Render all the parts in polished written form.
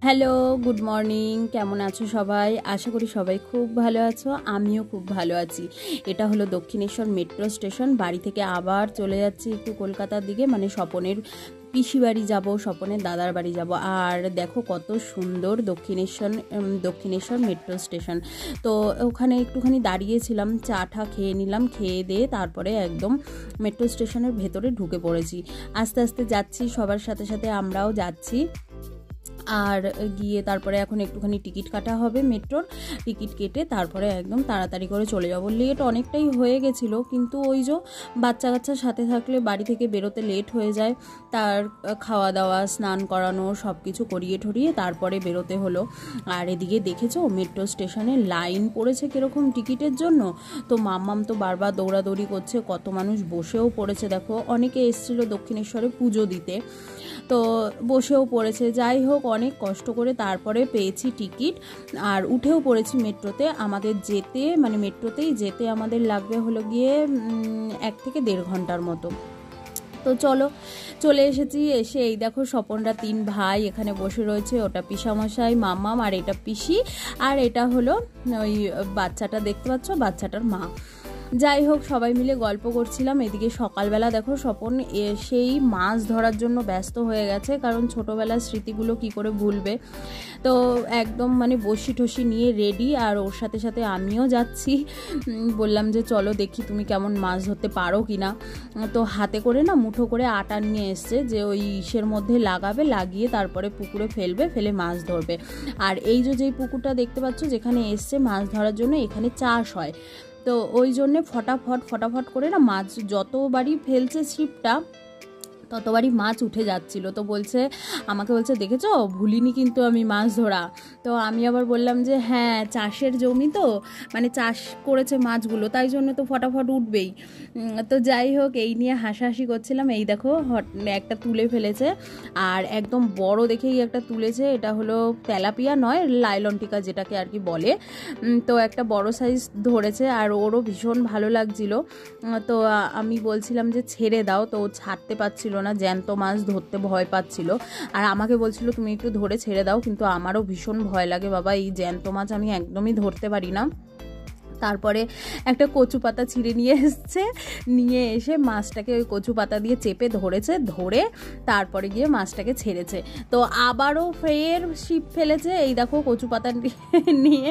Hello, good morning. কেমন আছো সবাই? আশা করি সবাই খুব ভালো আছো। আমিও খুব ভালো আছি। এটা হলো দক্ষিণেশ্বর মেট্রো স্টেশন। বাড়ি থেকে আবার চলে যাচ্ছি একটু কলকাতার দিকে, মানে স্বপনের পিসি বাড়ি যাব, স্বপনের দাদার বাড়ি যাব। আর দেখো কত সুন্দর দক্ষিণেশ্বর মেট্রো স্টেশন। তো ওখানে একটুখানি দাঁড়িয়েছিলাম, চা টা খেয়ে নিলাম, খেয়ে দিয়ে তারপরে একদম মেট্রো স্টেশনের ভেতরে ঢুকে পড়েছি। আস্তে আস্তে যাচ্ছি, সবার সাথে সাথে আমরাও যাচ্ছি। আর গিয়ে তারপরে এখন একটুখানি টিকিট কাটা হবে, মেট্রোর টিকিট কেটে তারপরে একদম তাড়াতাড়ি করে চলে যাবো। লেট অনেকটাই হয়ে গেছিলো, কিন্তু ওই যে বাচ্চা কাচ্চার সাথে থাকলে বাড়ি থেকে বেরোতে লেট হয়ে যায়। তার খাওয়া দাওয়া, স্নান করানো সব কিছু করিয়ে ঠরিয়ে তারপরে বেরোতে হলো। আর এদিকে দেখেছো মেট্রো স্টেশনে লাইন পড়েছে কীরকম টিকিটের জন্য। তো মাম্মাম তো বারবার দৌড়াদৌড়ি করছে, কত মানুষ বসেও পড়েছে। দেখো অনেকে এসেছিলো দক্ষিণেশ্বরে পুজো দিতে, তো বসেও পড়েছে। যাই হোক, অনেক কষ্ট করে তারপরে পেয়েছি টিকিট আর উঠেও পড়েছি মেট্রোতে। আমাদের যেতে মানে মেট্রোতেই যেতে আমাদের লাগবে হলো গিয়ে 1 থেকে 1.5 ঘন্টার মতো। তো চলে এসেছি। এসে এই দেখো স্বপনরা 3 ভাই এখানে বসে রয়েছে। ওটা পিসামশাই, মাম্মাম, আর এটা পিসি, আর এটা হলো ওই বাচ্চাটা দেখতে পাচ্ছ, বাচ্চাটার মা। যাই হোক, সবাই মিলে গল্প করছিলাম। এদিকে সকালবেলা দেখো স্বপন সেই মাছ ধরার জন্য ব্যস্ত হয়ে গেছে, কারণ ছোটোবেলার স্মৃতিগুলো কি করে ভুলবে। তো একদম মানে বসি ঠসি নিয়ে রেডি, আর ওর সাথে সাথে আমিও যাচ্ছি। বললাম যে চলো দেখি তুমি কেমন মাছ ধরতে পারো কিনা। তো হাতে করে না মুঠো করে আটা নিয়ে এসছে, যে ওই ইসের মধ্যে লাগাবে, লাগিয়ে তারপরে পুকুরে ফেলবে, ফেলে মাছ ধরবে। আর এই যেই পুকুরটা দেখতে পাচ্ছ যেখানে এসছে মাছ ধরার জন্য, এখানে চাষ হয়। তো ওই জন্যে ফটাফট করে না মাছ যতবারই ফেলছে ছিপটা ততবারই মাছ উঠে যাচ্ছিল। তো আমাকে বলছে দেখেছো, ভুলিনি কিন্তু আমি মাছ ধরা। তো আমি আবার বললাম যে হ্যাঁ, চাষের জমি তো, মানে চাষ করেছে মাছগুলো, তাই জন্য তো ফটাফট উঠবেই। তো যাই হোক, এই নিয়ে হাসাহাসি করছিলাম। এই দেখো একটা তুলে ফেলেছে, আর একদম বড় দেখেই একটা তুলেছে। এটা হলো তেলাপিয়া নয়, লাইলনটিকা যেটাকে আর কি বলে। তো একটা বড় সাইজ ধরেছে, আর ওরও ভীষণ ভালো লাগছিল। তো আমি বলছিলাম যে ছেড়ে দাও, তো ছাড়তে পারছিল না, জ্যান্ত মাছ ধরতে ভয় পাচ্ছিল। আর আমাকে বলছিল তুমি একটু ধরে ছেড়ে দাও, কিন্তু আমারও ভীষণ ভয় লাগে বাবা, এই জ্যান্ত মাছ আমি একদমই ধরতে পারি না। তারপরে একটা কচু পাতা ছিঁড়ে নিয়ে এসে মাছটাকে ওই কচু পাতা দিয়ে চেপে ধরে তারপরে গিয়ে মাছটাকে ছেড়েছে। তো আবারও ফের ছিপ ফেলেছে। এই দেখো কচু পাতা নিয়ে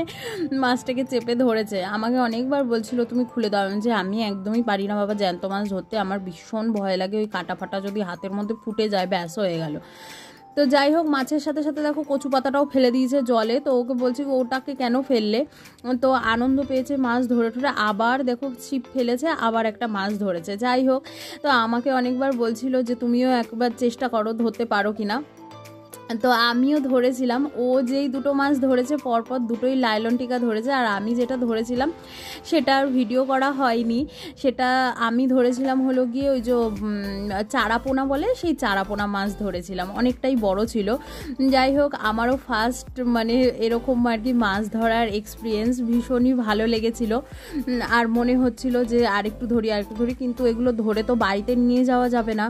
মাছটাকে চেপে ধরেছে। আমাকে অনেকবার বলছিল তুমি খুলে দাও, যে আমি একদমই পারি না বাবা জ্যান্ত মাছ ধরতে, আমার ভীষণ ভয় লাগে। ওই কাটা ফাটা যদি হাতের মধ্যে ফুটে যায়, ব্যাস হয়ে গেল। তো যাই হোক, মাছের সাথে সাথে দেখো কচু পাতাটাও ফেলে দিয়েছে জলে। তো ওকে বলছি ওটাকে কেন ফেললে। তো আনন্দ পেয়েছে মাছ ধরে আবার দেখো ছিপ ফেলেছে, আবার একটা মাছ ধরেছে। যাই হোক, তো আমাকে অনেকবার বলছিল যে তুমিও একবার চেষ্টা করো, ধরতে পারো কিনা। তো আমিও ধরেছিলাম। ও যেই 2টো মাছ ধরেছে পরপর দুটোই লাইলনটিকা ধরেছে, আর আমি যেটা ধরেছিলাম সেটার ভিডিও করা হয়নি। সেটা আমি ধরেছিলাম হলো গিয়ে ওই যে চারাপোনা বলে, সেই চারাপোনা মাছ ধরেছিলাম, অনেকটাই বড় ছিল। যাই হোক, আমারও ফার্স্ট মানে এরকম আর কি মাছ ধরার এক্সপিরিয়েন্স, ভীষণই ভালো লেগেছিল। আর মনে হচ্ছিল যে আরেকটু ধরি, কিন্তু এগুলো ধরে তো বাড়িতে নিয়ে যাওয়া যাবে না,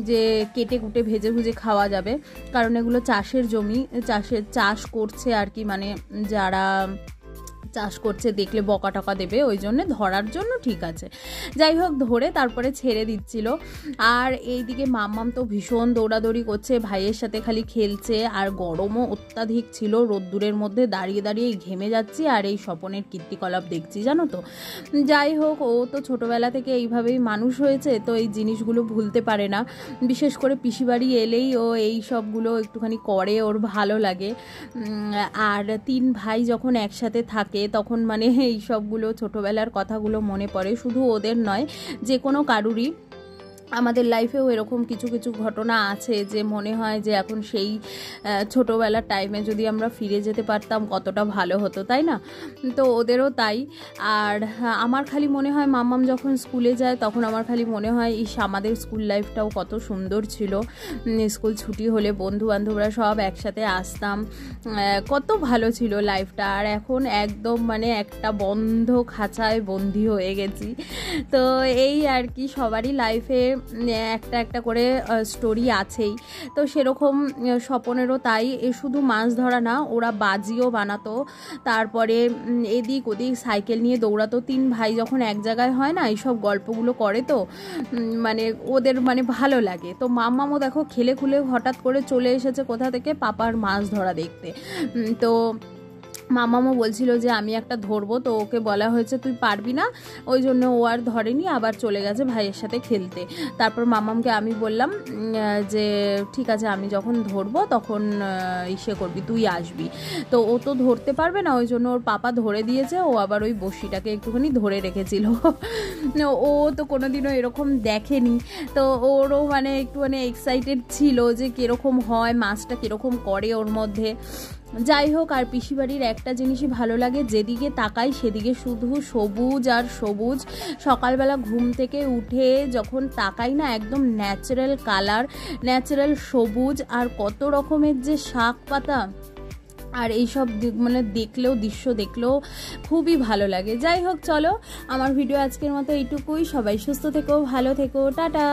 যে কেটে কুটে ভেজে ভুজে খাওয়া যাবে, কারণ এগুলো চাষের জমি, চাষ করছে আর কি, মানে যারা চাষ করছে দেখলে বকা টকা দেবে, ওই জন্য ধরার জন্য ঠিক আছে। যাই হোক, ধরে তারপরে ছেড়ে দিচ্ছিল। আর এইদিকে মাম্মাম তো ভীষণ দৌড়াদৌড়ি করছে, ভাইয়ের সাথে খালি খেলছে। আর গরমও অত্যাধিক ছিল, রোদ্দুরের মধ্যে দাঁড়িয়ে দাঁড়িয়ে ঘেমে যাচ্ছি, আর এই স্বপনের কীর্তিকলাপ দেখছি জানো তো। যাই হোক, ও তো ছোটোবেলা থেকে এইভাবেই মানুষ হয়েছে, তো এই জিনিসগুলো ভুলতে পারে না। বিশেষ করে পিসি বাড়ি এলেই ও এই সবগুলো একটুখানি করে, ওর ভালো লাগে। আর 3 ভাই যখন একসাথে থাকে তখন মানে এই সবগুলো ছোটোবেলার কথাগুলো মনে পড়ে। শুধু ওদের নয়, যে কোনো কারুরই আমাদের লাইফেও এরকম কিছু কিছু ঘটনা আছে যে মনে হয় যে এখন সেই ছোটোবেলার টাইমে যদি আমরা ফিরে যেতে পারতাম কতটা ভালো হতো, তাই না? তো ওদেরও তাই। আর আমার খালি মনে হয় মাম্মাম যখন স্কুলে যায় তখন আমার খালি মনে হয় আমাদের স্কুল লাইফটাও কত সুন্দর ছিল। স্কুল ছুটি হলে বন্ধু বান্ধবরা সব একসাথে আসতাম, কত ভালো ছিল লাইফটা। আর এখন একদম মানে একটা বন্ধ খাঁচায় বন্দি হয়ে গেছি। তো এই আর কি, সবারই লাইফে একটা একটা করে স্টোরি আছেই। তো সেরকম স্বপনেরও তাই, শুধু মাছ ধরা না, ওরা বাজিও বানাতো, তারপরে এদিক ওদিক সাইকেল নিয়ে দৌড়াতো। 3 ভাই যখন এক জায়গায় হয় না, এইসব গল্পগুলো করে, তো মানে ওদের মানে ভালো লাগে। তো মাম্মামও দেখো খেলে খুলে হঠাৎ করে চলে এসেছে কোথা থেকে, পাপার মাছ ধরা দেখতে। তো মামামও বলছিল যে আমি একটা ধরবো, তো ওকে বলা হয়েছে তুই পারবি না, ওই জন্য ও আর ধরেনি, আবার চলে গেছে ভাইয়ের সাথে খেলতে। তারপর মামামকে আমি বললাম যে ঠিক আছে, আমি যখন ধরবো তখন ইসে করবি, তুই আসবি। তো ও তো ধরতে পারবে না, ওই জন্য ওর পাপা ধরে দিয়েছে, ও আবার ওই বড়শিটাকে একটুখানি ধরে রেখেছিল। ও তো কোনোদিনও এরকম দেখেনি, তো ওরও মানে একটু মানে এক্সাইটেড ছিল যে কীরকম হয়, মাছটা কীরকম করে ওর মধ্যে। যাই হোক, আর পিসিবাড়ির একটা জিনিসই ভালো লাগে, যেদিকে তাকাই সেদিকে শুধু সবুজ আর সবুজ। সকালবেলা ঘুম থেকে উঠে যখন তাকাই না, একদম ন্যাচারাল কালার, ন্যাচারাল সবুজ, আর কত রকমের যে শাক পাতা, আর এইসব মানে দেখলেও, দৃশ্য দেখলেও খুবই ভালো লাগে। যাই হোক, চলো আমার ভিডিও আজকের মতো এইটুকুই। সবাই সুস্থ থেকো, ভালো থেকো, টাটা।